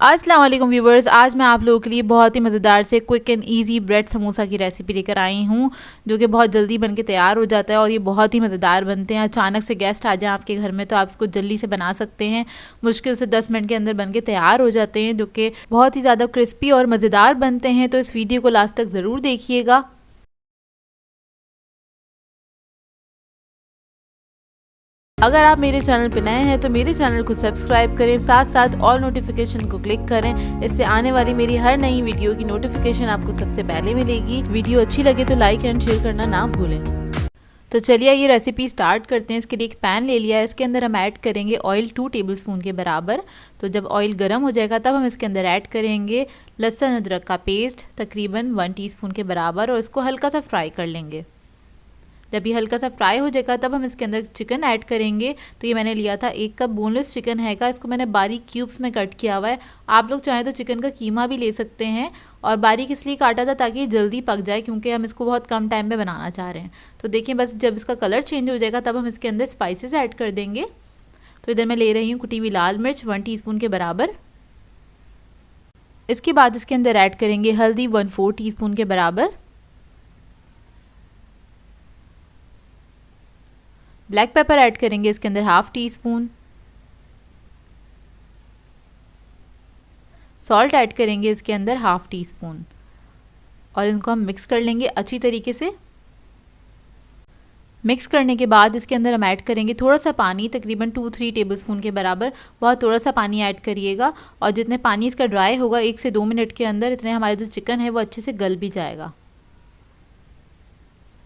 अस्सलाम वालेकुम व्यूवर्स, आज मैं आप लोगों के लिए बहुत ही मज़ेदार से quick and easy bread samosa की रेसिपी लेकर आई हूँ, जो कि बहुत जल्दी बनके तैयार हो जाता है और ये बहुत ही मज़ेदार बनते हैं। अचानक से गेस्ट आ जाए आपके घर में तो आप इसको जल्दी से बना सकते हैं। मुश्किल से 10 मिनट के अंदर बनके तैयार हो जाते हैं, जो कि बहुत ही ज़्यादा क्रिस्पी और मज़ेदार बनते हैं। तो इस वीडियो को लास्ट तक ज़रूर देखिएगा। अगर आप मेरे चैनल पर नए हैं तो मेरे चैनल को सब्सक्राइब करें, साथ साथ ऑल नोटिफिकेशन को क्लिक करें। इससे आने वाली मेरी हर नई वीडियो की नोटिफिकेशन आपको सबसे पहले मिलेगी। वीडियो अच्छी लगे तो लाइक एंड शेयर करना ना भूलें। तो चलिए ये रेसिपी स्टार्ट करते हैं। इसके लिए एक पैन ले लिया है, इसके अंदर हम ऐड करेंगे ऑयल 2 टेबलस्पून के बराबर। तो जब ऑयल गर्म हो जाएगा तब हम इसके अंदर ऐड करेंगे लहसुन अदरक का पेस्ट तकरीबन 1 टीस्पून के बराबर और इसको हल्का सा फ्राई कर लेंगे। जब ये हल्का सा फ्राई हो जाएगा तब हम इसके अंदर चिकन ऐड करेंगे। तो ये मैंने लिया था 1 कप बोनलेस चिकन हैगा, इसको मैंने बारीक क्यूब्स में कट किया हुआ है। आप लोग चाहें तो चिकन का कीमा भी ले सकते हैं। और बारीक इसलिए काटा था ताकि ये जल्दी पक जाए, क्योंकि हम इसको बहुत कम टाइम में बनाना चाह रहे हैं। तो देखिए बस जब इसका कलर चेंज हो जाएगा तब हम इसके अंदर स्पाइसेस ऐड कर देंगे। तो इधर मैं ले रही हूँ कुटी हुई लाल मिर्च 1 टीस्पून के बराबर। इसके बाद इसके अंदर ऐड करेंगे हल्दी 1/4 टीस्पून के बराबर। ब्लैक पेपर ऐड करेंगे इसके अंदर 1/2 टीस्पून। सॉल्ट ऐड करेंगे इसके अंदर 1/2 टीस्पून और इनको हम मिक्स कर लेंगे अच्छी तरीके से। मिक्स करने के बाद इसके अंदर हम ऐड करेंगे थोड़ा सा पानी, तकरीबन 2-3 टेबलस्पून के बराबर। बहुत थोड़ा सा पानी ऐड करिएगा और जितने पानी इसका ड्राई होगा 1 से 2 मिनट के अंदर इतने हमारे जो चिकन है वो अच्छे से गल भी जाएगा।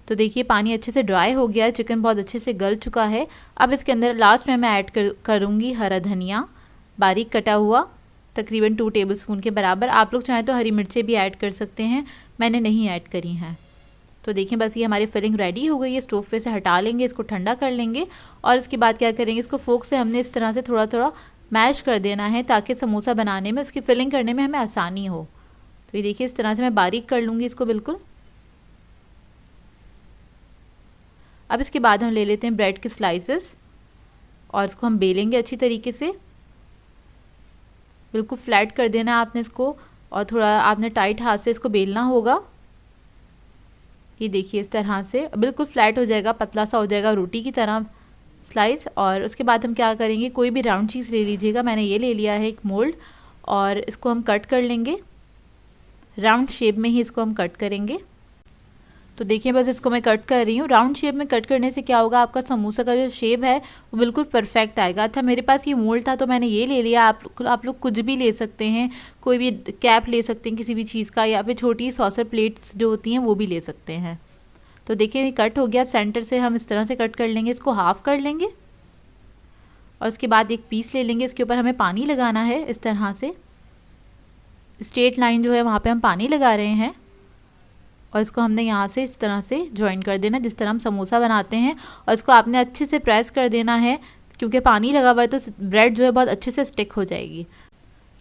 तो देखिए पानी अच्छे से ड्राई हो गया है, चिकन बहुत अच्छे से गल चुका है। अब इसके अंदर लास्ट में मैं ऐड करूँगी हरा धनिया बारीक कटा हुआ तकरीबन 2 टेबलस्पून के बराबर। आप लोग चाहें तो हरी मिर्चें भी ऐड कर सकते हैं, मैंने नहीं ऐड करी हैं। तो देखिए बस ये हमारी फिलिंग रेडी हो गई है। स्टोव पे से हटा लेंगे, इसको ठंडा कर लेंगे और इसके बाद क्या करेंगे, इसको फोक से हमने इस तरह से थोड़ा थोड़ा मैश कर देना है ताकि समोसा बनाने में, उसकी फिलिंग करने में हमें आसानी हो। तो ये देखिए इस तरह से मैं बारीक कर लूँगी इसको बिल्कुल। अब इसके बाद हम ले लेते हैं ब्रेड के स्लाइसेस और इसको हम बेलेंगे अच्छी तरीके से। बिल्कुल फ्लैट कर देना है आपने इसको और थोड़ा आपने टाइट हाथ से इसको बेलना होगा। ये देखिए इस तरह से बिल्कुल फ्लैट हो जाएगा, पतला सा हो जाएगा रोटी की तरह स्लाइस। और उसके बाद हम क्या करेंगे, कोई भी राउंड चीज़ ले लीजिएगा, मैंने ये ले लिया है एक मोल्ड और इसको हम कट कर लेंगे। राउंड शेप में ही इसको हम कट करेंगे। तो देखिए बस इसको मैं कट कर रही हूँ। राउंड शेप में कट करने से क्या होगा, आपका समोसा का जो शेप है वो बिल्कुल परफेक्ट आएगा। अच्छा मेरे पास ये मोल्ड था तो मैंने ये ले लिया। आप लोग कुछ भी ले सकते हैं, कोई भी कैप ले सकते हैं किसी भी चीज़ का, या फिर छोटी सॉसर प्लेट्स जो होती हैं वो भी ले सकते हैं। तो देखिए ये कट हो गया। अब सेंटर से हम इस तरह से कट कर लेंगे, इसको हाफ़ कर लेंगे और उसके बाद एक पीस ले लेंगे। इसके ऊपर हमें पानी लगाना है इस तरह से, स्ट्रेट लाइन जो है वहाँ पर हम पानी लगा रहे हैं और इसको हमने यहाँ से इस तरह से जॉइन कर देना जिस तरह हम समोसा बनाते हैं। और इसको आपने अच्छे से प्रेस कर देना है, क्योंकि पानी लगा हुआ है तो ब्रेड जो है बहुत अच्छे से स्टिक हो जाएगी।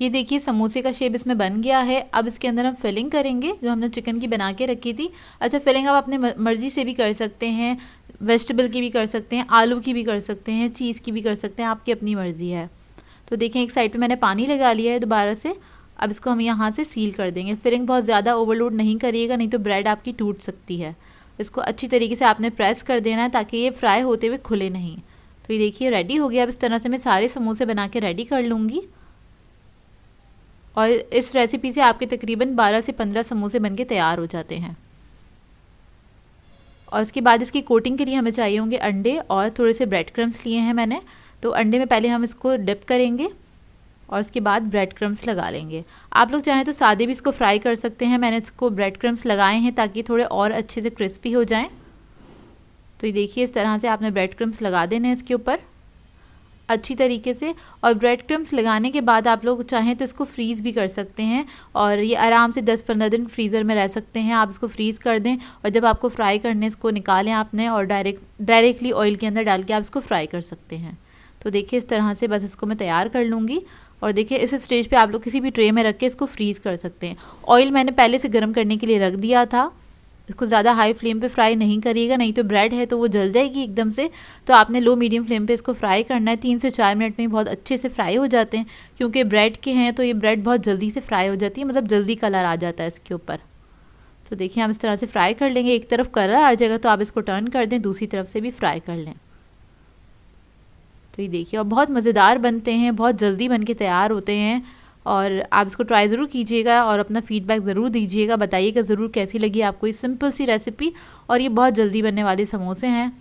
ये देखिए समोसे का शेप इसमें बन गया है। अब इसके अंदर हम फिलिंग करेंगे जो हमने चिकन की बना के रखी थी। अच्छा फिलिंग आप अपने मर्ज़ी से भी कर सकते हैं, वेजिटेबल की भी कर सकते हैं, आलू की भी कर सकते हैं, चीज़ की भी कर सकते हैं, आपकी अपनी मर्ज़ी है। तो देखें एक साइड पर मैंने पानी लगा लिया है दोबारा से। अब इसको हम यहाँ से सील कर देंगे। फिलिंग बहुत ज़्यादा ओवरलोड नहीं करिएगा, नहीं तो ब्रेड आपकी टूट सकती है। इसको अच्छी तरीके से आपने प्रेस कर देना है ताकि ये फ्राई होते हुए खुले नहीं। तो ये देखिए रेडी हो गया। अब इस तरह से मैं सारे समोसे बना के रेडी कर लूँगी और इस रेसिपी से आपके तकरीबन 12 से 15 समोसे बन के तैयार हो जाते हैं। और उसके बाद इसकी कोटिंग के लिए हमें चाहिए होंगे अंडे और थोड़े से ब्रेड क्रम्स लिए हैं मैंने। तो अंडे में पहले हम इसको डिप करेंगे और उसके बाद ब्रेड क्रम्स लगा लेंगे। आप लोग चाहें तो सादे भी इसको फ्राई कर सकते हैं, मैंने इसको ब्रेड क्रम्स लगाए हैं ताकि थोड़े और अच्छे से क्रिस्पी हो जाएं। तो ये देखिए इस तरह से आपने ब्रेड क्रम्स लगा देने हैं इसके ऊपर अच्छी तरीके से। और ब्रेड क्रम्स लगाने के बाद आप लोग चाहें तो इसको फ्रीज़ भी कर सकते हैं और ये आराम से 10-15 दिन फ्रीज़र में रह सकते हैं। आप इसको फ्रीज़ कर दें और जब आपको फ्राई करने इसको निकालें आपने और डायरेक्टली ऑयल के अंदर डाल के आप इसको फ्राई कर सकते हैं। तो देखिए इस तरह से बस इसको मैं तैयार कर लूँगी। और देखिए इस स्टेज पे आप लोग किसी भी ट्रे में रख के इसको फ्रीज़ कर सकते हैं। ऑयल मैंने पहले से गर्म करने के लिए रख दिया था इसको ज़्यादा हाई फ्लेम पे फ्राई नहीं करिएगा, नहीं तो ब्रेड है तो वो जल जाएगी एकदम से। तो आपने लो मीडियम फ्लेम पे इसको फ्राई करना है। 3 से 4 मिनट में बहुत अच्छे से फ्राई हो जाते हैं, क्योंकि ब्रेड के हैं तो ये ब्रेड बहुत जल्दी से फ्राई हो जाती है, मतलब जल्दी कलर आ जाता है इसके ऊपर। तो देखिए हम इस तरह से फ्राई कर लेंगे। एक तरफ कलर आ जाएगा तो आप इसको टर्न कर दें, दूसरी तरफ से भी फ्राई कर लें। तो ये देखिए, और बहुत मज़ेदार बनते हैं, बहुत जल्दी बन के तैयार होते हैं। और आप इसको ट्राई ज़रूर कीजिएगा और अपना फ़ीडबैक ज़रूर दीजिएगा, बताइएगा ज़रूर कैसी लगी आपको ये सिंपल सी रेसिपी। और ये बहुत जल्दी बनने वाले समोसे हैं।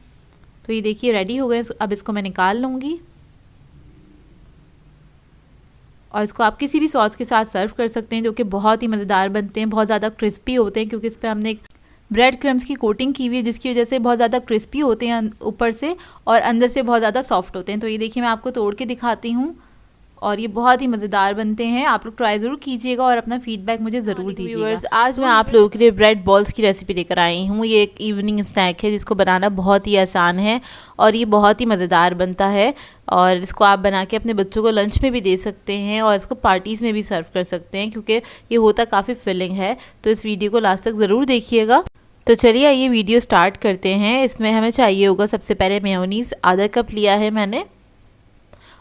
तो ये देखिए रेडी हो गए। अब इसको मैं निकाल लूँगी और इसको आप किसी भी सॉस के साथ सर्व कर सकते हैं, जो कि बहुत ही मज़ेदार बनते हैं, बहुत ज़्यादा क्रिस्पी होते हैं, क्योंकि इस पर हमने एक ब्रेड क्रम्स की कोटिंग की हुई है, जिसकी वजह से बहुत ज़्यादा क्रिस्पी होते हैं ऊपर से और अंदर से बहुत ज़्यादा सॉफ्ट होते हैं। तो ये देखिए मैं आपको तोड़ के दिखाती हूँ और ये बहुत ही मज़ेदार बनते हैं। आप लोग ट्राई ज़रूर कीजिएगा और अपना फीडबैक मुझे ज़रूर दीजिएगा। आज मैं आप लोगों के लिए ब्रेड बॉल्स की रेसिपी लेकर आई हूँ। ये एक इवनिंग स्नैक है जिसको बनाना बहुत ही आसान है और ये बहुत ही मज़ेदार बनता है। और इसको आप बना के अपने बच्चों को लंच में भी दे सकते हैं और इसको पार्टीज़ में भी सर्व कर सकते हैं, क्योंकि ये होता काफ़ी फिलिंग है। तो इस वीडियो को लास्ट तक ज़रूर देखिएगा। तो चलिए आइए वीडियो स्टार्ट करते हैं। इसमें हमें चाहिए होगा सबसे पहले मेयोनीज़ आधा कप लिया है मैंने,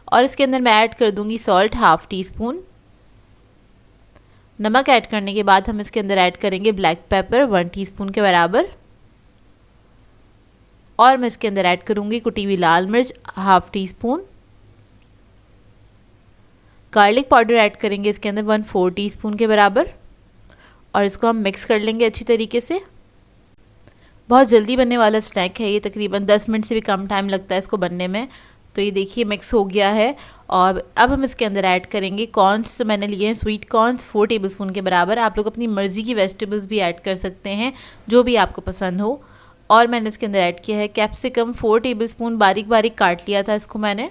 और इसके अंदर मैं ऐड कर दूंगी सॉल्ट हाफ़ टी स्पून। नमक ऐड करने के बाद हम इसके अंदर ऐड करेंगे ब्लैक पेपर 1 टीस्पून के बराबर, और मैं इसके अंदर ऐड करूंगी कुटी हुई लाल मिर्च half tea spoon. Garlic powder add करेंगे इसके अंदर 1/4 टीस्पून के बराबर, और इसको हम मिक्स कर लेंगे अच्छी तरीके से। बहुत जल्दी बनने वाला स्नैक है ये, तकरीबन 10 मिनट से भी कम टाइम लगता है इसको बनने में। तो ये देखिए मिक्स हो गया है। और अब हम इसके अंदर ऐड करेंगे कॉर्न्स। तो मैंने लिए हैं स्वीट कॉर्न्स 4 टेबलस्पून के बराबर। आप लोग अपनी मर्ज़ी की वेजिटेबल्स भी ऐड कर सकते हैं, जो भी आपको पसंद हो। और मैंने इसके अंदर ऐड किया है कैप्सिकम 4 टेबलस्पून, बारीक बारीक काट लिया था इसको मैंने।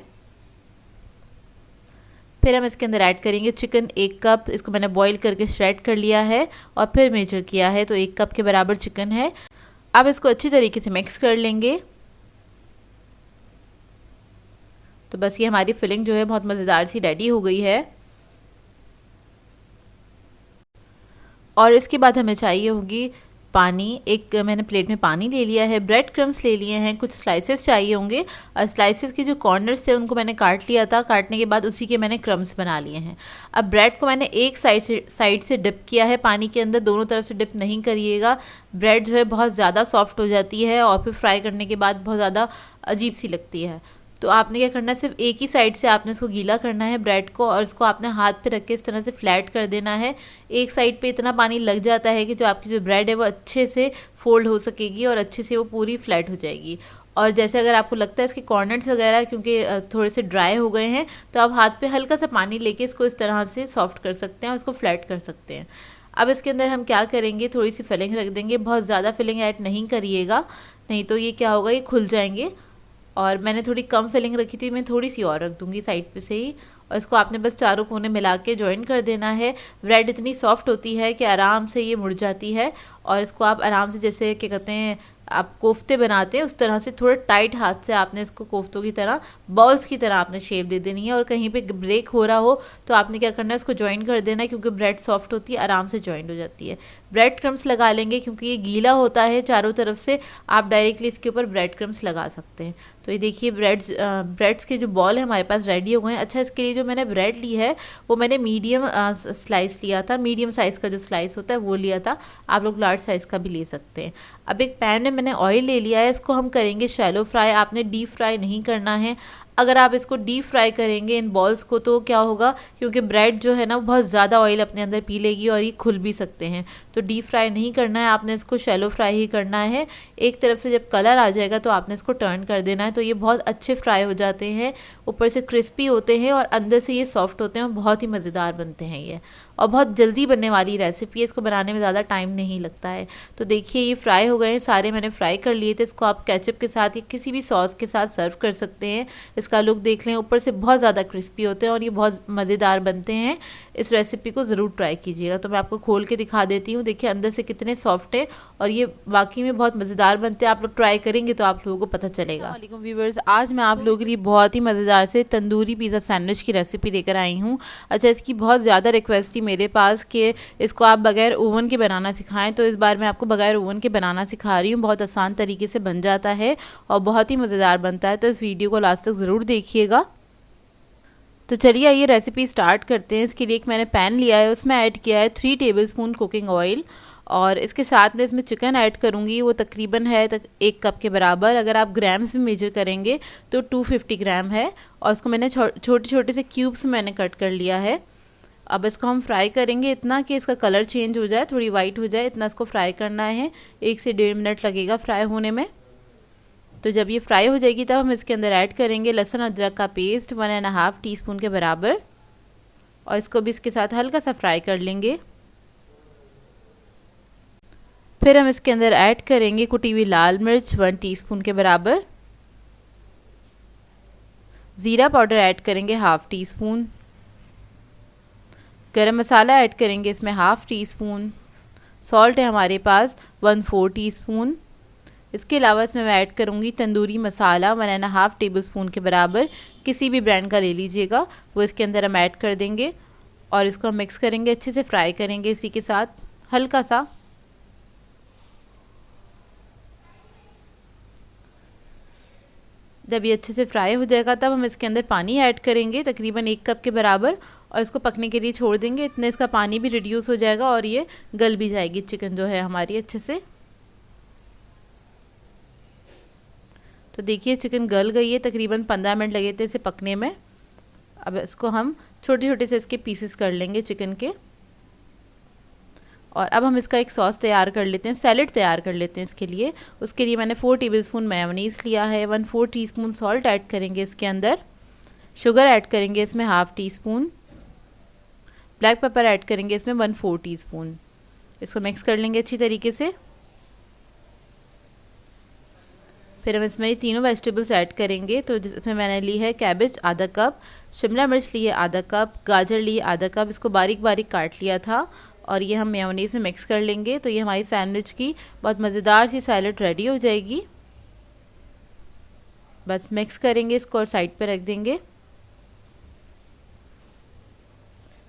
फिर हम इसके अंदर ऐड करेंगे चिकन 1 कप, इसको मैंने बॉईल करके श्रेड कर लिया है और फिर मेजर किया है, तो 1 कप के बराबर चिकन है। अब इसको अच्छी तरीके से मिक्स कर लेंगे। तो बस ये हमारी फिलिंग जो है बहुत मज़ेदार सी रेडी हो गई है। और इसके बाद हमें चाहिए होगी पानी। एक मैंने प्लेट में पानी ले लिया है, ब्रेड क्रम्स ले लिए हैं, कुछ स्लाइसेस चाहिए होंगे, और स्लाइसेस के जो कॉर्नर्स थे उनको मैंने काट लिया था। काटने के बाद उसी के मैंने क्रम्स बना लिए हैं। अब ब्रेड को मैंने एक साइड से डिप किया है पानी के अंदर, दोनों तरफ से डिप नहीं करिएगा। ब्रेड जो है बहुत ज़्यादा सॉफ्ट हो जाती है और फिर फ्राई करने के बाद बहुत ज़्यादा अजीब सी लगती है। तो आपने क्या करना है, सिर्फ एक ही साइड से आपने इसको गीला करना है ब्रेड को, और इसको आपने हाथ पे रख के इस तरह से फ्लैट कर देना है। एक साइड पे इतना पानी लग जाता है कि जो आपकी जो ब्रेड है वो अच्छे से फोल्ड हो सकेगी और अच्छे से वो पूरी फ्लैट हो जाएगी। और जैसे अगर आपको लगता है इसके कॉर्नर्स वगैरह क्योंकि थोड़े से ड्राई हो गए हैं, तो आप हाथ पे हल्का सा पानी लेके इसको इस तरह से सॉफ्ट कर सकते हैं और इसको फ्लैट कर सकते हैं। अब इसके अंदर हम क्या करेंगे, थोड़ी सी फिलिंग रख देंगे। बहुत ज़्यादा फिलिंग ऐड नहीं करिएगा, नहीं तो ये क्या होगा, ये खुल जाएंगे। और मैंने थोड़ी कम फिलिंग रखी थी, मैं थोड़ी सी और रख दूंगी साइड पे से ही। और इसको आपने बस चारों कोने मिला के ज्वाइन कर देना है। ब्रेड इतनी सॉफ्ट होती है कि आराम से ये मुड़ जाती है, और इसको आप आराम से, जैसे क्या कहते हैं आप कोफ्ते बनाते हैं उस तरह से, थोड़ा टाइट हाथ से आपने इसको कोफ्तों की तरह, बॉल्स की तरह आपने शेप दे देनी है। और कहीं पे ब्रेक हो रहा हो तो आपने क्या करना है, इसको ज्वाइन कर देना है, क्योंकि ब्रेड सॉफ्ट होती है, आराम से ज्वाइन हो जाती है। ब्रेड क्रम्स लगा लेंगे, क्योंकि ये गीला होता है चारों तरफ से, आप डायरेक्टली इसके ऊपर ब्रेड क्रम्स लगा सकते हैं। तो ये देखिए ब्रेड्स के जो बॉल है हमारे पास रेडी हो गए हैं। अच्छा, इसके लिए जो मैंने ब्रेड ली है वो मैंने मीडियम स्लाइस लिया था, मीडियम साइज़ का जो स्लाइस होता है वो लिया था। आप लोग लार्ज साइज़ का भी ले सकते हैं। अब एक पैन में मैंने ऑयल ले लिया है, इसको हम करेंगे शैलो फ्राई। आपने डीप फ्राई नहीं करना है। अगर आप इसको डीप फ्राई करेंगे इन बॉल्स को, तो क्या होगा, क्योंकि ब्रेड जो है ना वो बहुत ज़्यादा ऑयल अपने अंदर पी लेगी और ये खुल भी सकते हैं। तो डीप फ्राई नहीं करना है, आपने इसको शैलो फ्राई ही करना है। एक तरफ से जब कलर आ जाएगा तो आपने इसको टर्न कर देना है। तो ये बहुत अच्छे फ्राई हो जाते हैं, ऊपर से क्रिस्पी होते हैं और अंदर से ये सॉफ्ट होते हैं, और बहुत ही मज़ेदार बनते हैं ये। और बहुत जल्दी बनने वाली रेसिपी है, इसको बनाने में ज़्यादा टाइम नहीं लगता है। तो देखिए ये फ्राई हो गए हैं सारे, मैंने फ्राई कर लिए थे। इसको आप केचप के साथ या किसी भी सॉस के साथ सर्व कर सकते हैं। इसका लुक देख लें, ऊपर से बहुत ज़्यादा क्रिस्पी होते हैं और ये बहुत मज़ेदार बनते हैं। इस रेसिपी को ज़रूर ट्राई कीजिएगा। तो मैं आपको खोल के दिखा देती हूँ। देखिए अंदर से कितने सॉफ्ट है और ये वाकई में बहुत मज़ेदार बनते हैं। आप लोग ट्राई करेंगे तो आप लोगों को पता चलेगा। वालेकुम व्यूवर्स, आज मैं आप लोगों के लिए बहुत ही मज़ेदार से तंदूरी पिज़्ज़ा सैंडविच की रेसिपी लेकर आई हूँ। अच्छा, इसकी बहुत ज़्यादा रिक्वेस्ट थी मेरे पास कि इसको आप बगैर ओवन के बनाना सिखाएं, तो इस बार मैं आपको बगैर ओवन के बनाना सिखा रही हूँ। बहुत आसान तरीके से बन जाता है और बहुत ही मज़ेदार बनता है। तो इस वीडियो को लास्ट तक ज़रूर देखिएगा। तो चलिए आइए रेसिपी स्टार्ट करते हैं। इसके लिए एक मैंने पैन लिया है, उसमें ऐड किया है 3 टेबलस्पून कुकिंग ऑयल और इसके साथ में इसमें चिकन ऐड करूँगी। वो तकरीबन है 1 कप के बराबर। अगर आप ग्राम्स में मेजर करेंगे तो 250 ग्राम है और इसको मैंने छोटे छोटे से क्यूब्स मैंने कट कर लिया है। अब इसको हम फ्राई करेंगे इतना कि इसका कलर चेंज हो जाए, थोड़ी वाइट हो जाए, इतना इसको फ्राई करना है। 1 से 1.5 मिनट लगेगा फ्राई होने में। तो जब ये फ्राई हो जाएगी तब हम इसके अंदर ऐड करेंगे लहसुन अदरक का पेस्ट 1.5 टीस्पून के बराबर और इसको भी इसके साथ हल्का सा फ्राई कर लेंगे। फिर हम इसके अंदर ऐड करेंगे कुटी हुई लाल मिर्च 1 टीस्पून के बराबर, ज़ीरा पाउडर ऐड करेंगे 1/2 टीस्पून, गरम मसाला ऐड करेंगे इसमें 1/2 टीस्पून, सॉल्ट है हमारे पास 1/4 टीस्पून। इसके अलावा इसमें मैं ऐड करूँगी तंदूरी मसाला 1.5 टेबलस्पून के बराबर, किसी भी ब्रांड का ले लीजिएगा। वो इसके अंदर हम ऐड कर देंगे और इसको हम मिक्स करेंगे, अच्छे से फ्राई करेंगे इसी के साथ हल्का सा। जब ये अच्छे से फ्राई हो जाएगा तब हम इसके अंदर पानी ऐड करेंगे तकरीबन 1 कप के बराबर और इसको पकने के लिए छोड़ देंगे। इतने इसका पानी भी रिड्यूस हो जाएगा और ये गल भी जाएगी चिकन जो है हमारी अच्छे से। तो देखिए चिकन गल गई है, तकरीबन 15 मिनट लगे थे इसे पकने में। अब इसको हम छोटे छोटे से इसके पीसेस कर लेंगे चिकन के और अब हम इसका एक सॉस तैयार कर लेते हैं, सैलेड तैयार कर लेते हैं इसके लिए। उसके लिए मैंने 4 टेबलस्पून मेयोनीज़ लिया है, 1/4 टीस्पून सॉल्ट ऐड करेंगे इसके अंदर, शुगर ऐड करेंगे इसमें 1/2 टीस्पून, ब्लैक पेपर ऐड करेंगे इसमें 1/4 टीस्पून। इसको मिक्स कर लेंगे अच्छी तरीके से। फिर हम इसमें ये तीनों वेजिटेबल्स ऐड करेंगे। तो जिसमें मैंने ली है कैबेज आधा कप, शिमला मिर्च ली है आधा कप, गाजर ली है आधा कप, इसको बारीक बारीक काट लिया था और ये हम मेयोनीज़ में मिक्स कर लेंगे। तो ये हमारी सैंडविच की बहुत मज़ेदार सी सैलड रेडी हो जाएगी। बस मिक्स करेंगे इसको और साइड पे रख देंगे।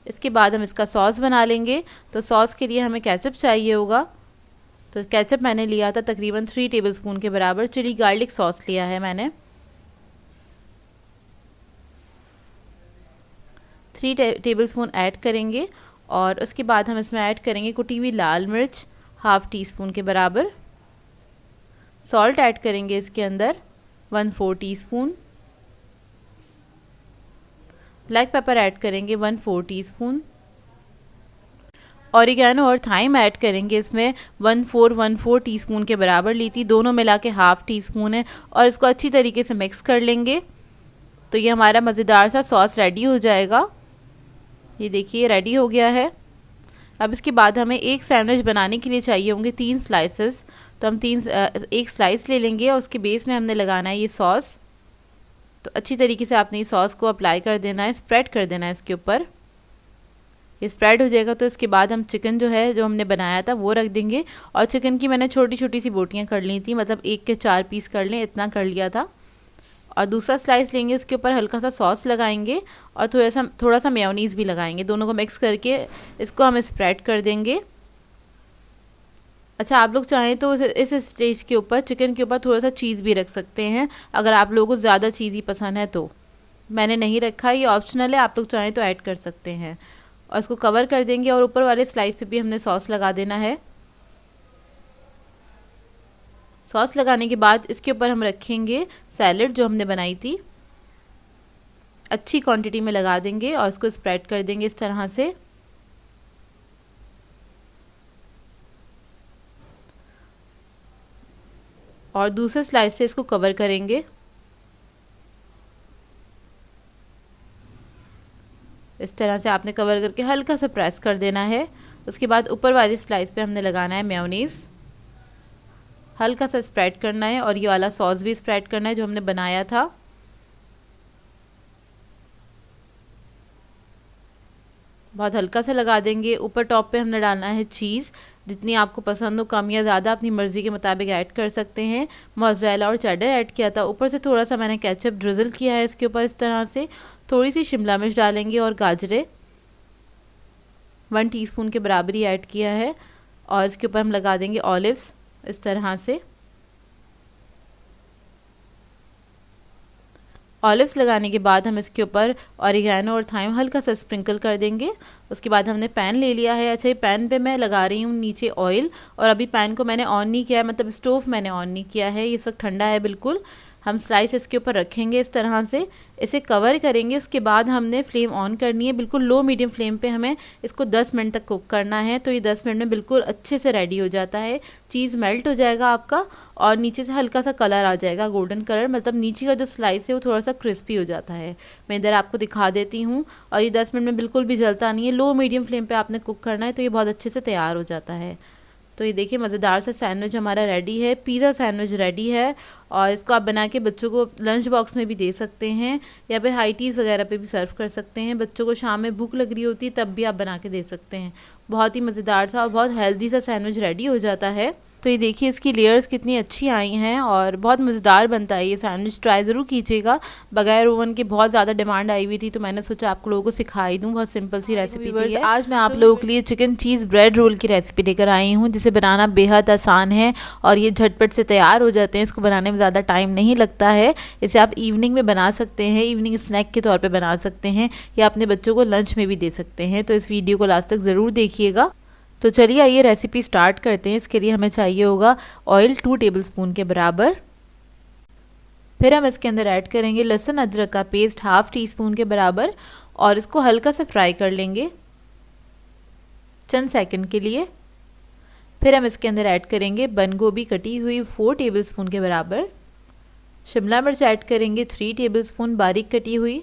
इसके बाद हम इसका सॉस बना लेंगे। तो सॉस के लिए हमें केचप चाहिए होगा। तो केचप मैंने लिया था तकरीबन 3 टेबलस्पून के बराबर, चिली गार्लिक सॉस लिया है मैंने 3 टेबलस्पून ऐड करेंगे और उसके बाद हम इसमें ऐड करेंगे कुटी हुई लाल मिर्च 1/2 टीस्पून के बराबर, सॉल्ट ऐड करेंगे इसके अंदर 1/4 टीस्पून, ब्लैक पेपर ऐड करेंगे 1/4 टीस्पून, ऑरिगेनो और थाइम ऐड करेंगे इसमें 1/4 टीस्पून के बराबर ली थी, दोनों मिला के 1/2 टीस्पून है और इसको अच्छी तरीके से मिक्स कर लेंगे। तो ये हमारा मज़ेदार सा सॉस रेडी हो जाएगा। ये देखिए रेडी हो गया है। अब इसके बाद हमें एक सैंडविच बनाने के लिए चाहिए होंगे 3 स्लाइसेस। तो हम 1 स्लाइस ले लेंगे और उसके बेस में हमने लगाना है ये सॉस। तो अच्छी तरीके से आपने इस सॉस को अप्लाई कर देना है, स्प्रेड कर देना है इसके ऊपर। ये स्प्रेड हो जाएगा तो इसके बाद हम चिकन जो है जो हमने बनाया था वो रख देंगे और चिकन की मैंने छोटी छोटी सी बोटियाँ कर ली थी, मतलब 1 के 4 पीस कर लें इतना कर लिया था। और दूसरा स्लाइस लेंगे, इसके ऊपर हल्का सा सॉस लगाएंगे और थोड़ा सा मेयोनीज़ भी लगाएंगे। दोनों को मिक्स करके इसको हम स्प्रेड कर देंगे। अच्छा, आप लोग चाहें तो इस स्टेज के ऊपर चिकन के ऊपर थोड़ा सा चीज़ भी रख सकते हैं, अगर आप लोगों को ज़्यादा चीज़ ही पसंद है तो। मैंने नहीं रखा, ये ऑप्शनल है, आप लोग चाहें तो ऐड कर सकते हैं। और इसको कवर कर देंगे और ऊपर वाले स्लाइस पे भी हमने सॉस लगा देना है। सॉस लगाने के बाद इसके ऊपर हम रखेंगे सैलेड जो हमने बनाई थी, अच्छी क्वांटिटी में लगा देंगे और इसको स्प्रेड कर देंगे इस तरह से। और दूसरे स्लाइस से इसको कवर करेंगे। इस तरह से आपने कवर करके हल्का सा प्रेस कर देना है। उसके बाद ऊपर वाली स्लाइस पे हमने लगाना है मेयोनीज़, हल्का सा स्प्रेड करना है और ये वाला सॉस भी स्प्रेड करना है जो हमने बनाया था। बहुत हल्का सा लगा देंगे। ऊपर टॉप पे हमने डालना है चीज़, जितनी आपको पसंद हो, कम या ज़्यादा अपनी मर्ज़ी के मुताबिक ऐड कर सकते हैं। मोज़रेला और चेडर ऐड किया था। ऊपर से थोड़ा सा मैंने केचप ड्रिज़ल किया है इसके ऊपर इस तरह से। थोड़ी सी शिमला मिर्च डालेंगे और गाजरें 1 टीस्पून के बराबर ही ऐड किया है। और इसके ऊपर हम लगा देंगे ऑलिव्स इस तरह से। ऑलिव्स लगाने के बाद हम इसके ऊपर ऑरिगेनो और थाइम हल्का सा स्प्रिंकल कर देंगे। उसके बाद हमने पैन ले लिया है। अच्छा, ये पैन पे मैं लगा रही हूँ नीचे ऑयल, और अभी पैन को मैंने ऑन नहीं किया है, मतलब स्टोव मैंने ऑन नहीं किया है, ये सब ठंडा है बिल्कुल। हम स्लाइस इसके ऊपर रखेंगे इस तरह से, इसे कवर करेंगे। उसके बाद हमने फ्लेम ऑन करनी है, बिल्कुल लो मीडियम फ्लेम पे हमें इसको 10 मिनट तक कुक करना है। तो ये 10 मिनट में बिल्कुल अच्छे से रेडी हो जाता है। चीज़ मेल्ट हो जाएगा आपका और नीचे से हल्का सा कलर आ जाएगा, गोल्डन कलर, मतलब नीचे का जो स्लाइस है वो थोड़ा सा क्रिस्पी हो जाता है। मैं इधर आपको दिखा देती हूँ। और ये 10 मिनट में बिल्कुल भी जलता नहीं है, लो मीडियम फ्लेम पे आपने कुक करना है, तो ये बहुत अच्छे से तैयार हो जाता है। तो ये देखिए मज़ेदार सा सैंडविच हमारा रेडी है, पिज़्ज़ा सैंडविच रेडी है। और इसको आप बना के बच्चों को लंच बॉक्स में भी दे सकते हैं, या फिर हाई टीज़ वगैरह पे भी सर्व कर सकते हैं। बच्चों को शाम में भूख लग रही होती है तब भी आप बना के दे सकते हैं। बहुत ही मज़ेदार सा और बहुत हेल्दी सा सैंडविच रेडी हो जाता है। तो ये देखिए इसकी लेयर्स कितनी अच्छी आई हैं और बहुत मज़ेदार बनता है ये सैंडविच। ट्राई ज़रूर कीजिएगा। बगैर ओवन के बहुत ज़्यादा डिमांड आई हुई थी, तो मैंने सोचा आप लोगों को सिखाई दूँ। बहुत सिंपल सी रेसिपी थी। आज मैं आप लोगों के लिए चिकन चीज़ ब्रेड रोल की रेसिपी लेकर आई हूँ, जिसे बनाना बेहद आसान है और ये झटपट से तैयार हो जाते हैं। इसको बनाने में ज़्यादा टाइम नहीं लगता है। इसे आप इवनिंग में बना सकते हैं, इवनिंग स्नैक के तौर पर बना सकते हैं, या अपने बच्चों को लंच में भी दे सकते हैं। तो इस वीडियो को लास्ट तक ज़रूर देखिएगा। तो चलिए आइए रेसिपी स्टार्ट करते हैं। इसके लिए हमें चाहिए होगा ऑयल 2 टेबलस्पून के बराबर। फिर हम इसके अंदर ऐड करेंगे लहसुन अदरक का पेस्ट 1/2 टीस्पून के बराबर, और इसको हल्का सा फ्राई कर लेंगे चंद सेकंड के लिए। फिर हम इसके अंदर ऐड करेंगे बंद गोभी कटी हुई 4 टेबलस्पून के बराबर। शिमला मिर्च ऐड करेंगे 3 टेबलस्पून बारीक कटी हुई।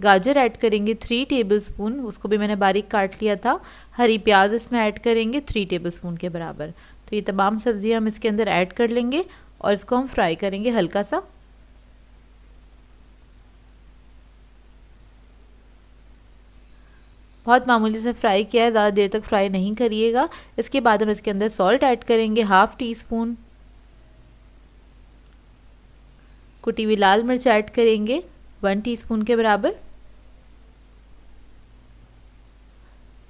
गाजर ऐड करेंगे 3 टेबलस्पून, उसको भी मैंने बारीक काट लिया था। हरी प्याज इसमें ऐड करेंगे 3 टेबलस्पून के बराबर। तो ये तमाम सब्जियां हम इसके अंदर ऐड कर लेंगे और इसको हम फ्राई करेंगे हल्का सा। बहुत मामूली से फ्राई किया है, ज़्यादा देर तक फ्राई नहीं करिएगा। इसके बाद हम इसके अंदर सॉल्ट ऐड करेंगे 1/2 टीस्पून। कुटी हुई लाल मिर्च ऐड करेंगे 1 टीस्पून के बराबर।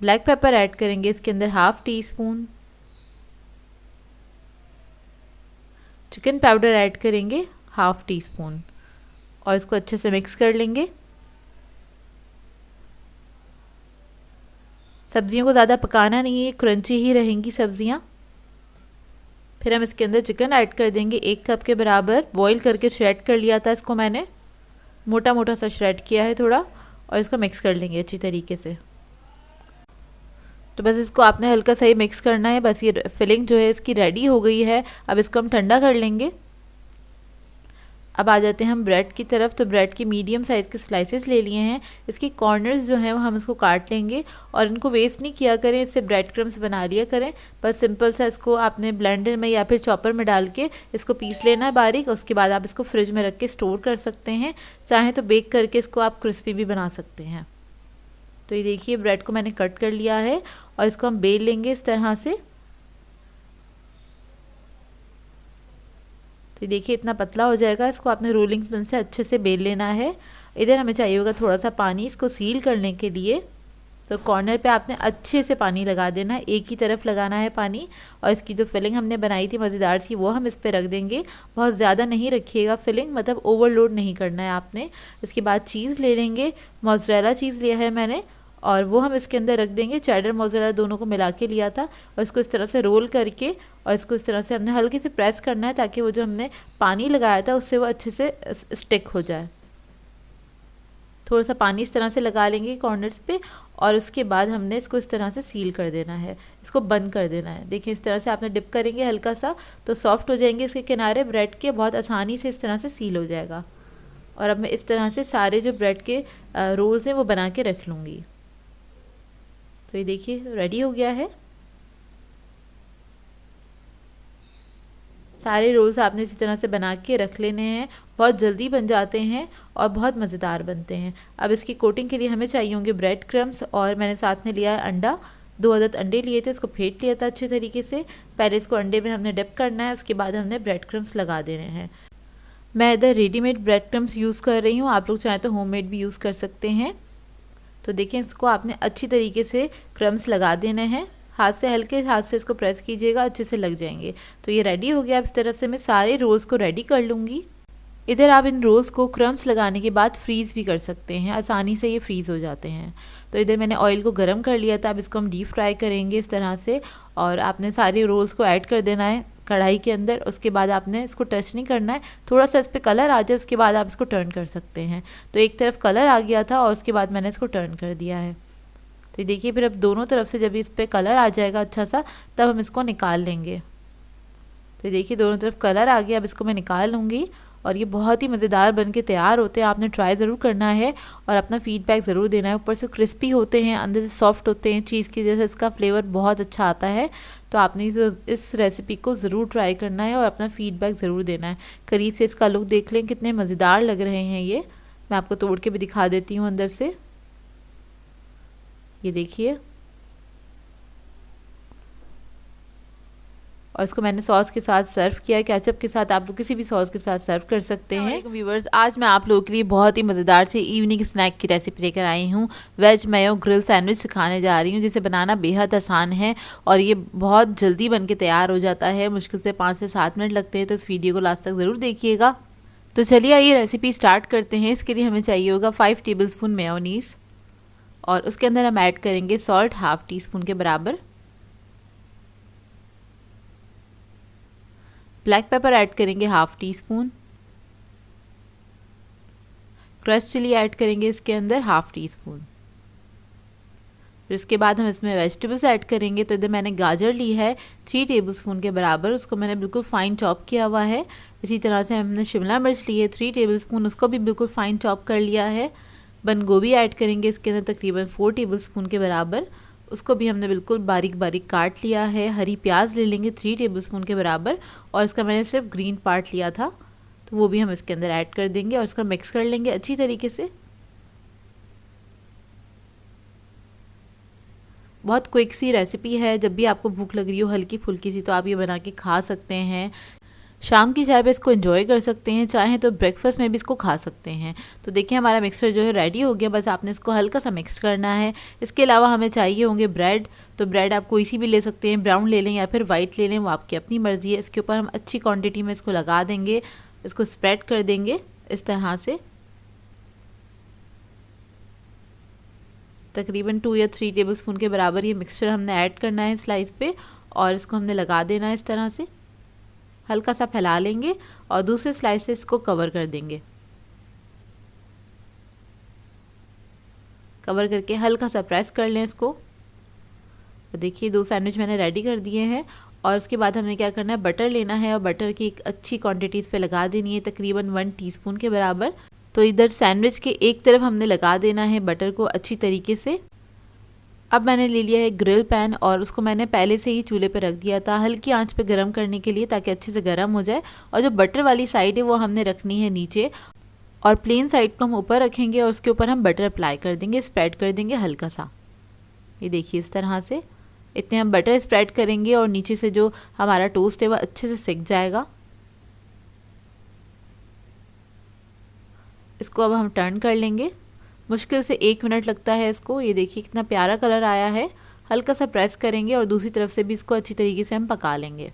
ब्लैक पेपर ऐड करेंगे इसके अंदर 1/2 टीस्पून। चिकन पाउडर ऐड करेंगे 1/2 टीस्पून और इसको अच्छे से मिक्स कर लेंगे। सब्जियों को ज़्यादा पकाना नहीं है, क्रंची ही रहेंगी सब्जियां। फिर हम इसके अंदर चिकन ऐड कर देंगे 1 कप के बराबर। बॉईल करके श्रेड कर लिया था इसको मैंने, मोटा मोटा सा श्रेड किया है थोड़ा, और इसको मिक्स कर लेंगे अच्छी तरीके से। तो बस इसको आपने हल्का सा ही मिक्स करना है। बस ये फिलिंग जो है इसकी रेडी हो गई है। अब इसको हम ठंडा कर लेंगे। अब आ जाते हैं हम ब्रेड की तरफ। तो ब्रेड के मीडियम साइज़ के स्लाइसेस ले लिए हैं। इसके कॉर्नर्स जो हैं वो हम इसको काट लेंगे, और इनको वेस्ट नहीं किया करें, इससे ब्रेड क्रम्स बना लिया करें। बस सिंपल सा इसको आपने ब्लेंडर में या फिर चॉपर में डाल के इसको पीस लेना है बारीक। उसके बाद आप इसको फ्रिज में रख के स्टोर कर सकते हैं। चाहें तो बेक करके इसको आप क्रिस्पी भी बना सकते हैं। तो ये देखिए ब्रेड को मैंने कट कर लिया है और इसको हम बेल लेंगे इस तरह से। तो देखिए इतना पतला हो जाएगा। इसको आपने रोलिंग पिन से अच्छे से बेल लेना है। इधर हमें चाहिए होगा थोड़ा सा पानी इसको सील करने के लिए। तो कॉर्नर पे आपने अच्छे से पानी लगा देना है, एक ही तरफ लगाना है पानी। और इसकी जो फिलिंग हमने बनाई थी मज़ेदार सी, वो हम इस पर रख देंगे। बहुत ज़्यादा नहीं रखिएगा फिलिंग, मतलब ओवरलोड नहीं करना है आपने। इसके बाद चीज़ ले लेंगे, मोज़रेला चीज़ लिया है मैंने, और वो हम इसके अंदर रख देंगे। चेडर मोज़रेला दोनों को मिला के लिया था, और इसको इस तरह से रोल करके और इसको इस तरह से हमने हल्के से प्रेस करना है, ताकि वो जो हमने पानी लगाया था उससे वो अच्छे से स्टिक हो जाए। थोड़ा सा पानी इस तरह से लगा लेंगे कॉर्नर्स पे, और उसके बाद हमने इसको इस तरह से सील कर देना है, इसको बंद कर देना है। देखिए इस तरह से आपने डिप करेंगे हल्का सा, तो सॉफ्ट हो जाएंगे इसके किनारे ब्रेड के, बहुत आसानी से इस तरह से सील हो जाएगा। और अब मैं इस तरह से सारे जो ब्रेड के रोल्स हैं वो बना के रख लूँगी। तो ये देखिए रेडी हो गया है। सारे रोल्स आपने इसी तरह से बना के रख लेने हैं। बहुत जल्दी बन जाते हैं और बहुत मज़ेदार बनते हैं। अब इसकी कोटिंग के लिए हमें चाहिए होंगे ब्रेड क्रम्स, और मैंने साथ में लिया है अंडा। 2 अदद अंडे लिए थे, इसको फेंट लिया था अच्छे तरीके से। पहले इसको अंडे में हमने डिप करना है, उसके बाद हमने ब्रेड क्रम्स लगा देने हैं। मैं इधर रेडीमेड ब्रेड क्रम्स यूज़ कर रही हूँ, आप लोग चाहें तो होममेड भी यूज़ कर सकते हैं। तो देखें, इसको आपने अच्छी तरीके से क्रम्स लगा देने हैं। हाथ से, हल्के हाथ से इसको प्रेस कीजिएगा, अच्छे से लग जाएंगे। तो ये रेडी हो गया। अब इस तरह से मैं सारे रोल्स को रेडी कर लूँगी। इधर आप इन रोल्स को क्रम्स लगाने के बाद फ्रीज़ भी कर सकते हैं, आसानी से ये फ्रीज़ हो जाते हैं। तो इधर मैंने ऑयल को गर्म कर लिया था, अब इसको हम डीप फ्राई करेंगे इस तरह से। और आपने सारे रोल्स को ऐड कर देना है कढ़ाई के अंदर। उसके बाद आपने इसको टच नहीं करना है, थोड़ा सा इस पर कलर आ जाए उसके बाद आप इसको टर्न कर सकते हैं। तो एक तरफ कलर आ गया था और उसके बाद मैंने इसको टर्न कर दिया है। तो देखिए, फिर अब दोनों तरफ से जब इस पर कलर आ जाएगा अच्छा सा, तब हम इसको निकाल लेंगे। तो देखिए, दोनों तरफ कलर आ गया, अब इसको मैं निकाल लूँगी। और ये बहुत ही मज़ेदार बन के तैयार होते हैं। आपने ट्राई ज़रूर करना है और अपना फ़ीडबैक ज़रूर देना है। ऊपर से क्रिस्पी होते हैं, अंदर से सॉफ्ट होते हैं, चीज़ की जैसे इसका फ्लेवर बहुत अच्छा आता है। तो आपने इस रेसिपी को ज़रूर ट्राई करना है और अपना फ़ीडबैक ज़रूर देना है। करीब से इसका लुक देख लें, कितने मज़ेदार लग रहे हैं ये। मैं आपको तोड़ के भी दिखा देती हूँ अंदर से। ये देखिए, और इसको मैंने सॉस के साथ सर्व किया है, केचप के साथ, आप लोग किसी भी सॉस के साथ सर्व कर सकते हैं। व्यूवर्स, आज मैं आप लोगों के लिए बहुत ही मज़ेदार से इवनिंग स्नैक की रेसिपी लेकर आई हूँ। वेज मेयो ग्रिल सैंडविच सिखाने जा रही हूँ, जिसे बनाना बेहद आसान है और ये बहुत जल्दी बन के तैयार हो जाता है। मुश्किल से 5 से 7 मिनट लगते हैं। तो इस वीडियो को लास्ट तक ज़रूर देखिएगा। तो चलिए ये रेसिपी स्टार्ट करते हैं। इसके लिए हमें चाहिए होगा 5 टेबलस्पून मेयोनीज़, और उसके अंदर हम ऐड करेंगे सॉल्ट ½ टीस्पून के बराबर। ब्लैक पेपर ऐड करेंगे ½ टीस्पून। क्रश चिली ऐड करेंगे इसके अंदर ½ टीस्पून। फिर इसके बाद हम इसमें वेजिटेबल्स ऐड करेंगे। तो इधर मैंने गाजर ली है 3 टेबलस्पून के बराबर, उसको मैंने बिल्कुल फ़ाइन चॉप किया हुआ है। इसी तरह से हमने शिमला मिर्च ली है 3 टेबलस्पून, उसको भी बिल्कुल फ़ाइन चॉप कर लिया है। बंद गोभी ऐड करेंगे इसके अंदर तकरीबन 4 टेबलस्पून के बराबर, उसको भी हमने बिल्कुल बारीक बारीक काट लिया है। हरी प्याज ले लेंगे 3 टेबलस्पून के बराबर, और इसका मैंने सिर्फ ग्रीन पार्ट लिया था, तो वो भी हम इसके अंदर ऐड कर देंगे और इसका मिक्स कर लेंगे अच्छी तरीके से। बहुत क्विक सी रेसिपी है, जब भी आपको भूख लग रही हो हल्की फुल्की सी, तो आप ये बना के खा सकते हैं। शाम की चाय पे इसको एंजॉय कर सकते हैं, चाहें तो ब्रेकफास्ट में भी इसको खा सकते हैं। तो देखिए, हमारा मिक्सचर जो है रेडी हो गया, बस आपने इसको हल्का सा मिक्स करना है। इसके अलावा हमें चाहिए होंगे ब्रेड। तो ब्रेड आप कोई सी भी ले सकते हैं, ब्राउन ले लें या फिर वाइट ले लें, वो आपकी अपनी मर्ज़ी है। इसके ऊपर हम अच्छी क्वान्टिटी में इसको लगा देंगे, इसको स्प्रेड कर देंगे इस तरह से। तकरीबन 2 या 3 टेबलस्पून के बराबर ये मिक्सचर हमने ऐड करना है स्लाइस पे, और इसको हमने लगा देना है इस तरह से। हल्का सा फैला लेंगे और दूसरे स्लाइस से इसको कवर कर देंगे। कवर करके हल्का सा प्रेस कर लें इसको। तो देखिए, 2 सैंडविच मैंने रेडी कर दिए हैं। और उसके बाद हमने क्या करना है, बटर लेना है और बटर की एक अच्छी क्वांटिटी इस पे लगा देनी है, तकरीबन 1 टीस्पून के बराबर। तो इधर सैंडविच के एक तरफ हमने लगा देना है बटर को अच्छी तरीके से। अब मैंने ले लिया है ग्रिल पैन, और उसको मैंने पहले से ही चूल्हे पे रख दिया था हल्की आंच पे गरम करने के लिए, ताकि अच्छे से गरम हो जाए। और जो बटर वाली साइड है वो हमने रखनी है नीचे, और प्लेन साइड को हम ऊपर रखेंगे और उसके ऊपर हम बटर अप्लाई कर देंगे, स्प्रेड कर देंगे हल्का सा। ये देखिए, इस तरह से इतने हम बटर स्प्रेड करेंगे और नीचे से जो हमारा टोस्ट है वह अच्छे से सिक जाएगा। इसको अब हम टर्न कर लेंगे, मुश्किल से 1 मिनट लगता है इसको। ये देखिए कितना प्यारा कलर आया है। हल्का सा प्रेस करेंगे और दूसरी तरफ से भी इसको अच्छी तरीके से हम पका लेंगे।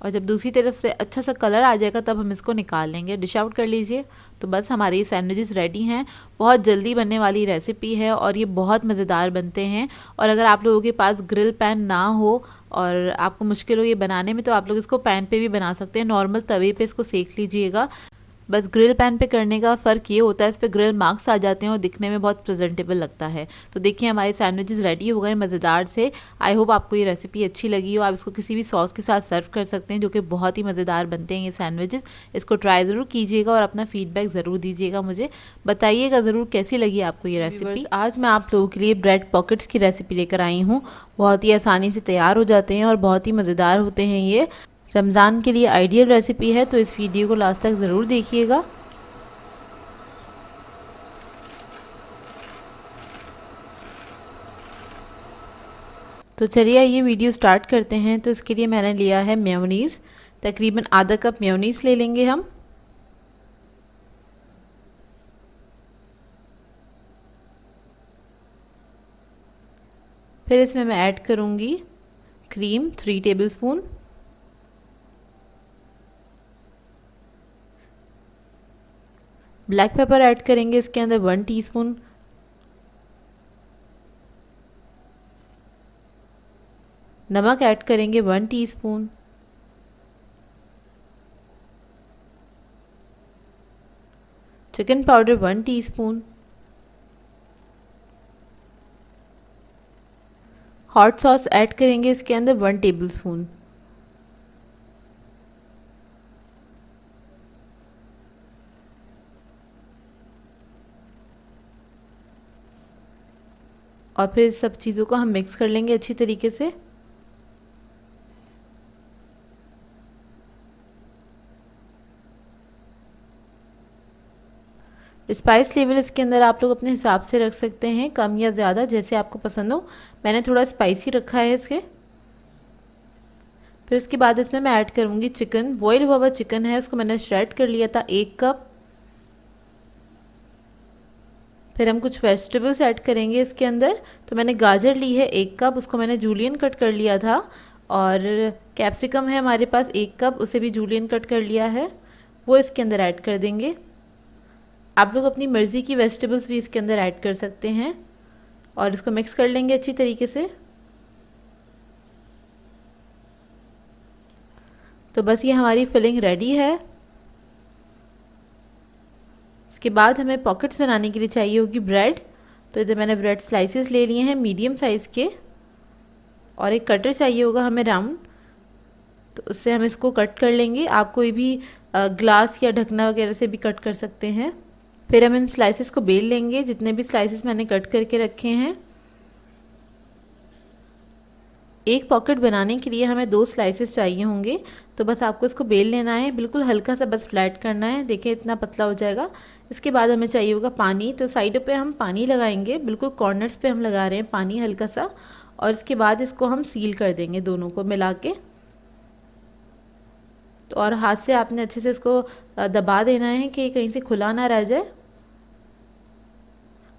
और जब दूसरी तरफ से अच्छा सा कलर आ जाएगा तब हम इसको निकाल लेंगे, डिश आउट कर लीजिए। तो बस हमारे ये सैंडविचेस रेडी हैं। बहुत जल्दी बनने वाली रेसिपी है और ये बहुत मज़ेदार बनते हैं। और अगर आप लोगों के पास ग्रिल पैन ना हो और आपको मुश्किल हो ये बनाने में, तो आप लोग इसको पैन पे भी बना सकते हैं, नॉर्मल तवे पे इसको सेक लीजिएगा। बस ग्रिल पैन पे करने का फ़र्क ये होता है, इस पे ग्रिल मार्क्स आ जाते हैं और दिखने में बहुत प्रेजेंटेबल लगता है। तो देखिए हमारे सैंडविचेस रेडी हो गए मज़ेदार से। आई होप आपको ये रेसिपी अच्छी लगी हो। आप इसको किसी भी सॉस के साथ सर्व कर सकते हैं, जो कि बहुत ही मज़ेदार बनते हैं ये सैंडविचेस। इसको ट्राई ज़रूर कीजिएगा और अपना फीडबैक ज़रूर दीजिएगा, मुझे बताइएगा ज़रूर कैसी लगी आपको ये रेसिपी। आज मैं आप लोगों के लिए ब्रेड पॉकेट्स की रेसिपी लेकर आई हूँ। बहुत ही आसानी से तैयार हो जाते हैं और बहुत ही मज़ेदार होते हैं। ये रमज़ान के लिए आइडियल रेसिपी है, तो इस वीडियो को लास्ट तक ज़रूर देखिएगा। तो चलिए ये वीडियो स्टार्ट करते हैं। तो इसके लिए मैंने लिया है मेयोनीज़, तकरीबन आधा कप मेयोनीज़ ले लेंगे हम। फिर इसमें मैं ऐड करूँगी cream 3 tablespoon, black pepper add करेंगे इसके अंदर 1 टीस्पून, नमक ऐड करेंगे 1 teaspoon, chicken powder 1 teaspoon, hot sauce add करेंगे इसके अंदर 1 टेबलस्पून। और फिर सब चीज़ों को हम मिक्स कर लेंगे अच्छी तरीके से। स्पाइस लेवल इसके अंदर आप लोग अपने हिसाब से रख सकते हैं, कम या ज़्यादा जैसे आपको पसंद हो। मैंने थोड़ा स्पाइसी रखा है इसके। फिर इसके बाद इसमें मैं ऐड करूँगी चिकन। बॉयल हुआ हुआ चिकन है, उसको मैंने श्रेड कर लिया था 1 कप। फिर हम कुछ वेजिटेबल्स ऐड करेंगे इसके अंदर। तो मैंने गाजर ली है 1 कप, उसको मैंने जूलियन कट कर लिया था। और कैप्सिकम है हमारे पास 1 कप, उसे भी जूलियन कट कर लिया है, वो इसके अंदर ऐड कर देंगे। आप लोग अपनी मर्ज़ी की वेजिटेबल्स भी इसके अंदर ऐड कर सकते हैं और इसको मिक्स कर लेंगे अच्छी तरीके से। तो बस ये हमारी फिलिंग रेडी है। इसके बाद हमें पॉकेट्स बनाने के लिए चाहिए होगी ब्रेड। तो इधर मैंने ब्रेड स्लाइसेस ले लिए हैं मीडियम साइज़ के, और एक कटर चाहिए होगा हमें राउंड, तो उससे हम इसको कट कर लेंगे। आप कोई भी ग्लास या ढकना वगैरह से भी कट कर सकते हैं। फिर हम इन स्लाइसेस को बेल लेंगे, जितने भी स्लाइसेस मैंने कट करके रखे हैं। एक पॉकेट बनाने के लिए हमें 2 स्लाइसेस चाहिए होंगे, तो बस आपको इसको बेल लेना है, बिल्कुल हल्का सा बस फ्लैट करना है। देखिए इतना पतला हो जाएगा। इसके बाद हमें चाहिए होगा पानी। तो साइडों पे हम पानी लगाएंगे, बिल्कुल कॉर्नर्स पे हम लगा रहे हैं पानी हल्का सा। और इसके बाद इसको हम सील कर देंगे दोनों को मिला के। तो और हाथ से आपने अच्छे से इसको दबा देना है कि कहीं से खुला ना रह जाए।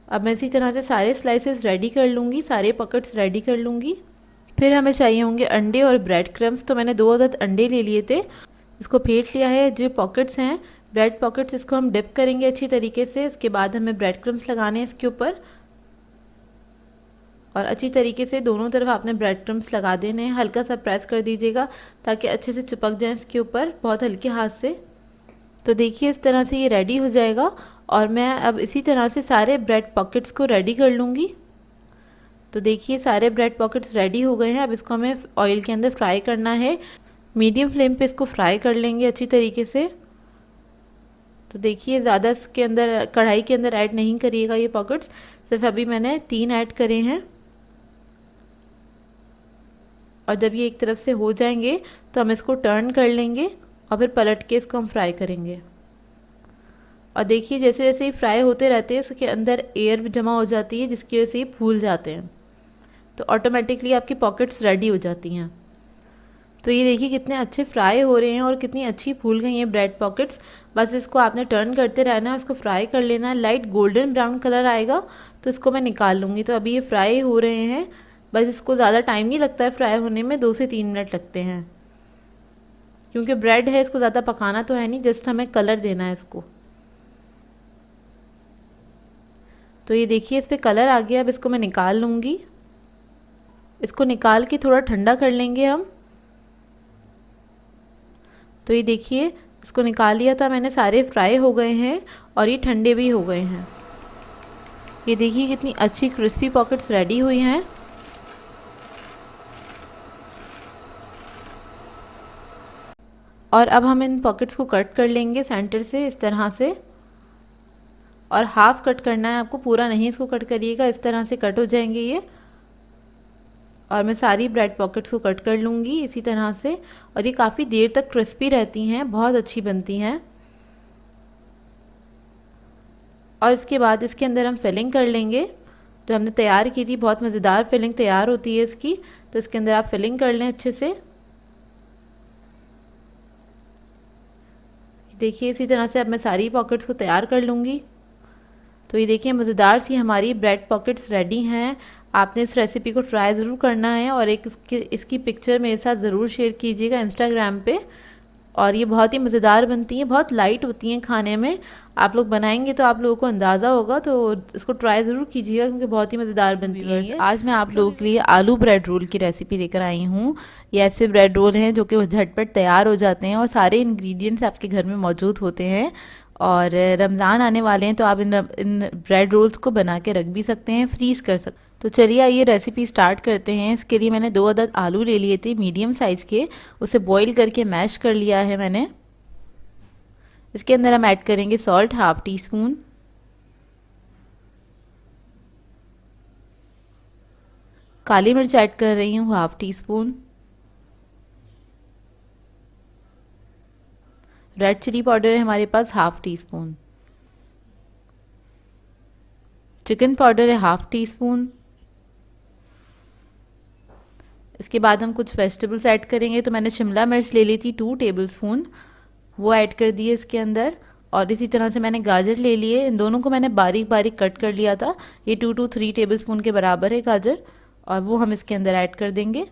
अब मैं इसी तरह से सारे स्लाइसेस रेडी कर लूँगी, सारे पॉकेट्स रेडी कर लूँगी। फिर हमें चाहिए होंगे अंडे और ब्रेड क्रम्स। तो मैंने 2 अदद अंडे ले लिए थे, इसको फेंट लिया है। जो पॉकेट्स हैं ब्रेड पॉकेट्स, इसको हम डिप करेंगे अच्छी तरीके से। इसके बाद हमें ब्रेड क्रम्स लगाने हैं इसके ऊपर, और अच्छी तरीके से दोनों तरफ आपने ब्रेड क्रम्स लगा देने हैं। हल्का सा प्रेस कर दीजिएगा ताकि अच्छे से चिपक जाए इसके ऊपर, बहुत हल्के हाथ से। तो देखिए इस तरह से ये रेडी हो जाएगा। और मैं अब इसी तरह से सारे ब्रेड पॉकेट्स को रेडी कर लूँगी। तो देखिए सारे ब्रेड पॉकेट्स रेडी हो गए हैं। अब इसको हमें ऑयल के अंदर फ्राई करना है। मीडियम फ्लेम पे इसको फ्राई कर लेंगे अच्छी तरीके से। तो देखिए ज़्यादा इसके अंदर कढ़ाई के अंदर ऐड नहीं करिएगा ये पॉकेट्स, सिर्फ अभी मैंने 3 ऐड करे हैं। और जब ये एक तरफ से हो जाएंगे तो हम इसको टर्न कर लेंगे और फिर पलट के इसको हम फ्राई करेंगे। और देखिए जैसे जैसे ये फ्राई होते रहते हैं इसके अंदर एयर जमा हो जाती है, जिसकी वजह से ये फूल जाते हैं। तो ऑटोमेटिकली आपकी पॉकेट्स रेडी हो जाती हैं। तो ये देखिए कितने अच्छे फ्राई हो रहे हैं और कितनी अच्छी फूल गई हैं ब्रेड पॉकेट्स। बस इसको आपने टर्न करते रहना है, इसको फ्राई कर लेना है। लाइट गोल्डन ब्राउन कलर आएगा तो इसको मैं निकाल लूँगी। तो अभी ये फ्राई हो रहे हैं, बस इसको ज़्यादा टाइम नहीं लगता है फ्राई होने में, 2 से 3 मिनट लगते हैं। क्योंकि ब्रेड है इसको ज़्यादा पकाना तो है नहीं, जस्ट हमें कलर देना है इसको। तो ये देखिए इस पर कलर आ गया। अब इसको मैं निकाल लूँगी। इसको निकाल के थोड़ा ठंडा कर लेंगे हम। तो ये देखिए इसको निकाल लिया था मैंने, सारे फ्राई हो गए हैं और ये ठंडे भी हो गए हैं। ये देखिए कितनी अच्छी क्रिस्पी पॉकेट्स रेडी हुई हैं। और अब हम इन पॉकेट्स को कट कर लेंगे सेंटर से इस तरह से, और हाफ कट करना है आपको, पूरा नहीं इसको कट करिएगा, इस तरह से कट हो जाएंगे ये। और मैं सारी ब्रेड पॉकेट्स को कट कर लूँगी इसी तरह से। और ये काफ़ी देर तक क्रिस्पी रहती हैं, बहुत अच्छी बनती हैं। और इसके बाद इसके अंदर हम फिलिंग कर लेंगे जो हमने तैयार की थी। बहुत मज़ेदार फिलिंग तैयार होती है इसकी, तो इसके अंदर आप फिलिंग कर लें अच्छे से। देखिए इसी तरह से अब मैं सारी पॉकेट्स को तैयार कर लूँगी। तो ये देखिए मज़ेदार सी हमारी ब्रेड पॉकेट्स रेडी हैं। आपने इस रेसिपी को ट्राई ज़रूर करना है और एक इसकी पिक्चर मेरे साथ ज़रूर शेयर कीजिएगा इंस्टाग्राम पे। और ये बहुत ही मज़ेदार बनती हैं, बहुत लाइट होती हैं खाने में। आप लोग बनाएंगे तो आप लोगों को अंदाज़ा होगा, तो इसको ट्राई ज़रूर कीजिएगा क्योंकि बहुत ही मज़ेदार बनती है। आज मैं आप लोगों के लिए आलू ब्रेड रोल की रेसिपी लेकर आई हूँ। ये ऐसे ब्रेड रोल हैं जो कि झटपट तैयार हो जाते हैं और सारे इंग्रेडिएंट्स आपके घर में मौजूद होते हैं। और रमज़ान आने वाले हैं तो आप इन ब्रेड रोल्स को बना के रख भी सकते हैं, फ्रीज़ कर सकते हैं। तो चलिए आइए रेसिपी स्टार्ट करते हैं। इसके लिए मैंने 2 अदद आलू ले लिए थे मीडियम साइज़ के, उसे बॉईल करके मैश कर लिया है मैंने। इसके अंदर हम ऐड करेंगे सॉल्ट हाफ टी स्पून, काली मिर्च ऐड कर रही हूँ half teaspoon, red chilli powder है हमारे पास half teaspoon, chicken powder है हाफ टी स्पून। इसके बाद हम कुछ वेजिटेबल्स ऐड करेंगे। तो मैंने शिमला मिर्च ले ली थी 2 टेबलस्पून, वो ऐड कर दिए इसके अंदर। और इसी तरह से मैंने गाजर ले लिए, इन दोनों को मैंने बारीक बारीक कट कर लिया था। ये 2 to 3 टेबलस्पून के बराबर है गाजर, और वो हम इसके अंदर ऐड कर देंगे।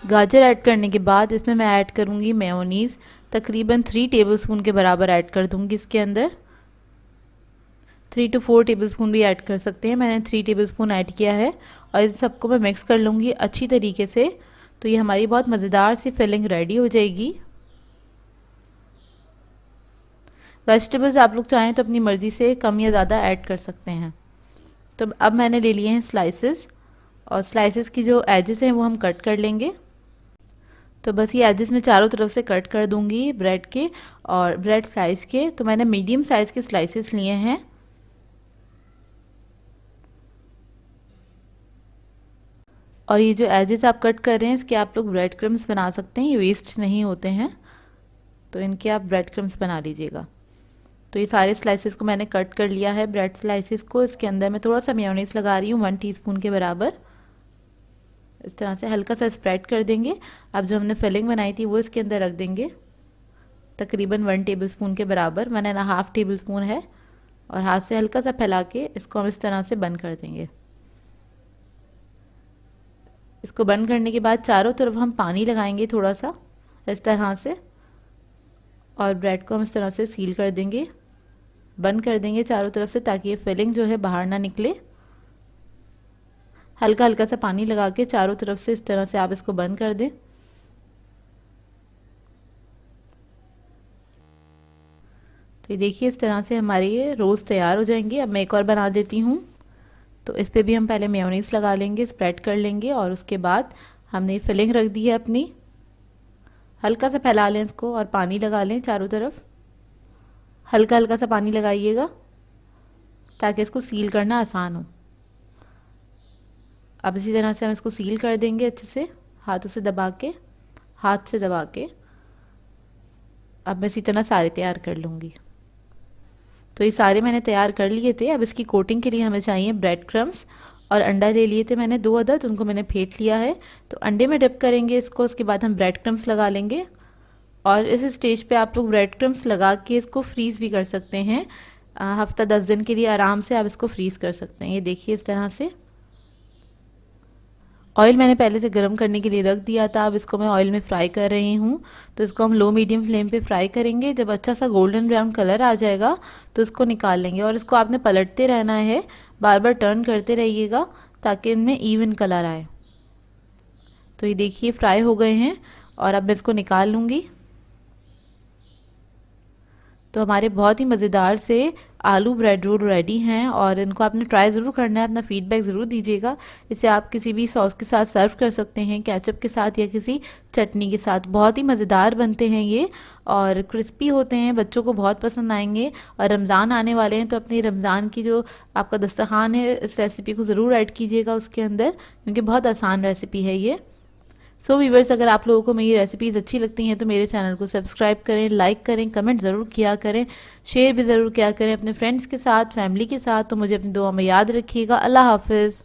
गाजर ऐड करने के बाद इसमें मैं ऐड करूँगी मेयोनीज़, तकरीबन 3 टेबलस्पून के बराबर ऐड कर दूँगी इसके अंदर। 3 to 4 टेबलस्पून भी ऐड कर सकते हैं, मैंने 3 टेबलस्पून ऐड किया है। और इस सबको मैं मिक्स कर लूँगी अच्छी तरीके से। तो ये हमारी बहुत मज़ेदार सी फिलिंग रेडी हो जाएगी। वेजिटेबल्स आप लोग चाहें तो अपनी मर्ज़ी से कम या ज़्यादा ऐड कर सकते हैं। तो अब मैंने ले लिए हैं स्लाइसेस, और स्लाइसेस की जो एजेस हैं वो हम कट कर लेंगे। तो बस ये एजेस में चारों तरफ से कट कर दूंगी ब्रेड के और ब्रेड स्लाइस के। तो मैंने मीडियम साइज़ के स्लाइसेस लिए हैं। और ये जो एजेस आप कट कर रहे हैं इसके आप लोग ब्रेड क्रम्स बना सकते हैं, ये वेस्ट नहीं होते हैं, तो इनके आप ब्रेड क्रम्स बना लीजिएगा। तो ये सारे स्लाइसेस को मैंने कट कर लिया है ब्रेड स्लाइसेस को। इसके अंदर मैं थोड़ा सा मेयोनीज लगा रही हूँ 1 टीस्पून के बराबर। इस तरह से हल्का सा स्प्रेड कर देंगे। अब जो हमने फिलिंग बनाई थी वो इसके अंदर रख देंगे, तकरीबन 1 टेबलस्पून के बराबर, 1.5 टेबलस्पून है। और हाथ से हल्का सा फैला के इसको हम इस तरह से बंद कर देंगे। इसको बंद करने के बाद चारों तरफ हम पानी लगाएंगे थोड़ा सा इस तरह से, और ब्रेड को हम इस तरह से सील कर देंगे, बंद कर देंगे चारों तरफ से, ताकि ये फिलिंग जो है बाहर ना निकले। हल्का हल्का सा पानी लगा के चारों तरफ से इस तरह से आप इसको बंद कर दें। तो ये देखिए इस तरह से हमारे ये रोल्स तैयार हो जाएंगे। अब मैं एक और बना देती हूँ। तो इस पर भी हम पहले मेयोनीज लगा लेंगे, स्प्रेड कर लेंगे, और उसके बाद हमने फिलिंग रख दी है अपनी। हल्का सा फैला लें इसको और पानी लगा लें चारों तरफ, हल्का हल्का सा पानी लगाइएगा ताकि इसको सील करना आसान हो। अब इसी तरह से हम इसको सील कर देंगे अच्छे से, हाथों से दबा के, हाथ से दबा के। अब मैं इसी तरह सारे तैयार कर लूँगी। तो ये सारे मैंने तैयार कर लिए थे। अब इसकी कोटिंग के लिए हमें चाहिए ब्रेड क्रम्स, और अंडा ले लिए थे मैंने 2 अदद, उनको मैंने फेंट लिया है। तो अंडे में डिप करेंगे इसको, उसके बाद हम ब्रेड क्रम्स लगा लेंगे। और इस स्टेज पे आप लोग ब्रेड क्रम्स लगा के इसको फ्रीज़ भी कर सकते हैं। हफ्ता 10 दिन के लिए आराम से आप इसको फ्रीज़ कर सकते हैं। ये देखिए इस तरह से। ऑयल मैंने पहले से गर्म करने के लिए रख दिया था, अब इसको मैं ऑयल में फ्राई कर रही हूँ। तो इसको हम लो मीडियम फ्लेम पे फ्राई करेंगे। जब अच्छा सा गोल्डन ब्राउन कलर आ जाएगा तो इसको निकाल लेंगे, और इसको आपने पलटते रहना है, बार बार टर्न करते रहिएगा ताकि इनमें इवन कलर आए। तो ये देखिए फ्राई हो गए हैं, और अब मैं इसको निकाल लूँगी। तो हमारे बहुत ही मज़ेदार से आलू ब्रेड रोल रेडी हैं और इनको आपने ट्राई ज़रूर करना है, अपना फीडबैक ज़रूर दीजिएगा। इसे आप किसी भी सॉस के साथ सर्व कर सकते हैं, केचप के साथ या किसी चटनी के साथ। बहुत ही मज़ेदार बनते हैं ये और क्रिस्पी होते हैं, बच्चों को बहुत पसंद आएंगे। और रमज़ान आने वाले हैं तो अपनी रमज़ान की जो आपका दस्तरखान है इस रेसिपी को ज़रूर ऐड कीजिएगा उसके अंदर, क्योंकि बहुत आसान रेसिपी है ये। सो व्यूअर्स, अगर आप लोगों को मेरी रेसिपीज़ अच्छी लगती हैं तो मेरे चैनल को सब्सक्राइब करें, लाइक करें, कमेंट ज़रूर किया करें, शेयर भी ज़रूर किया करें अपने फ्रेंड्स के साथ, फैमिली के साथ। तो मुझे अपनी दुआ में याद रखिएगा। अल्लाह हाफ़िज़।